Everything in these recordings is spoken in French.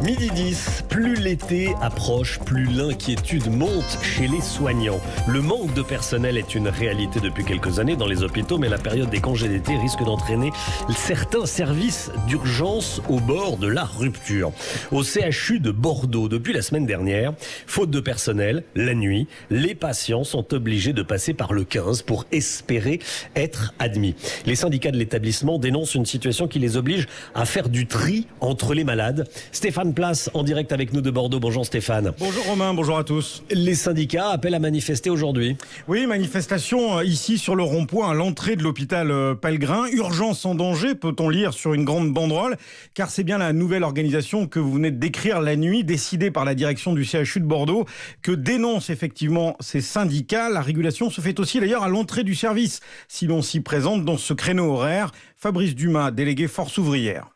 Midi 10, plus l'été approche, plus l'inquiétude monte chez les soignants. Le manque de personnel est une réalité depuis quelques années dans les hôpitaux, mais la période des congés d'été risque d'entraîner certains services d'urgence au bord de la rupture. Au CHU de Bordeaux, depuis la semaine dernière, faute de personnel, la nuit, les patients sont obligés de passer par le 15 pour espérer être admis. Les syndicats de l'établissement dénoncent une situation qui les oblige à faire du tri entre les malades. Stéphane Place en direct avec nous de Bordeaux. Bonjour Stéphane. Bonjour Romain, bonjour à tous. Les syndicats appellent à manifester aujourd'hui. Oui, manifestation ici sur le rond-point à l'entrée de l'hôpital Pellegrin. Urgence en danger, peut-on lire sur une grande banderole, car c'est bien la nouvelle organisation que vous venez de décrire la nuit, décidée par la direction du CHU de Bordeaux, que dénoncent effectivement ces syndicats. La régulation se fait aussi d'ailleurs à l'entrée du service, si l'on s'y présente dans ce créneau horaire. Fabrice Dumas, délégué Force ouvrière.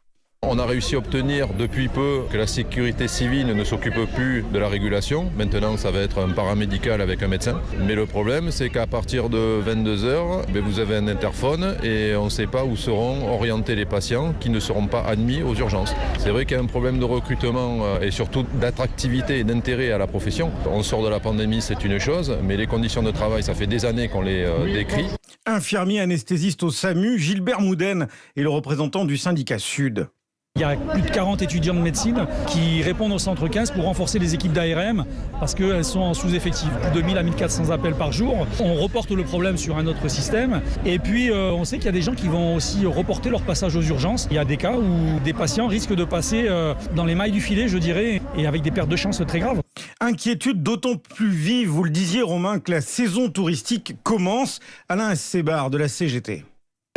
On a réussi à obtenir depuis peu que la sécurité civile ne s'occupe plus de la régulation. Maintenant, ça va être un paramédical avec un médecin. Mais le problème, c'est qu'à partir de 22h, vous avez un interphone et on ne sait pas où seront orientés les patients qui ne seront pas admis aux urgences. C'est vrai qu'il y a un problème de recrutement et surtout d'attractivité et d'intérêt à la profession. On sort de la pandémie, c'est une chose, mais les conditions de travail, ça fait des années qu'on les décrit. Infirmier anesthésiste au SAMU, Gilbert Mouden est le représentant du syndicat Sud. Il y a plus de 40 étudiants de médecine qui répondent au centre 15 pour renforcer les équipes d'ARM parce qu'elles sont en sous-effectif. Plus de 1000 à 1400 appels par jour. On reporte le problème sur un autre système. Et puis, on sait qu'il y a des gens qui vont aussi reporter leur passage aux urgences. Il y a des cas où des patients risquent de passer dans les mailles du filet, je dirais, et avec des pertes de chance très graves. Inquiétude d'autant plus vive, vous le disiez Romain, que la saison touristique commence. Alain Sébar de la CGT.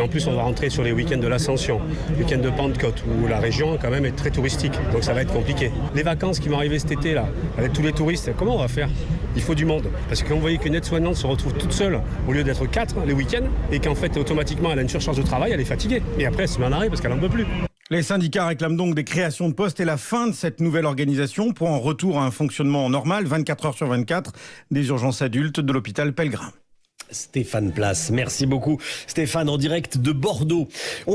En plus, on va rentrer sur les week-ends de l'Ascension, week-end de Pentecôte, où la région quand même est très touristique, donc ça va être compliqué. Les vacances qui vont arriver cet été, là, avec tous les touristes, comment on va faire ? Il faut du monde. Parce que quand vous voyez qu'une aide-soignante se retrouve toute seule, au lieu d'être 4 les week-ends, et qu'en fait, automatiquement, elle a une surcharge de travail, elle est fatiguée. Et après, elle se met en arrêt parce qu'elle n'en peut plus. Les syndicats réclament donc des créations de postes et la fin de cette nouvelle organisation pour un retour à un fonctionnement normal, 24 heures sur 24, des urgences adultes de l'hôpital Pellegrin. Stéphane Place, merci beaucoup Stéphane en direct de Bordeaux.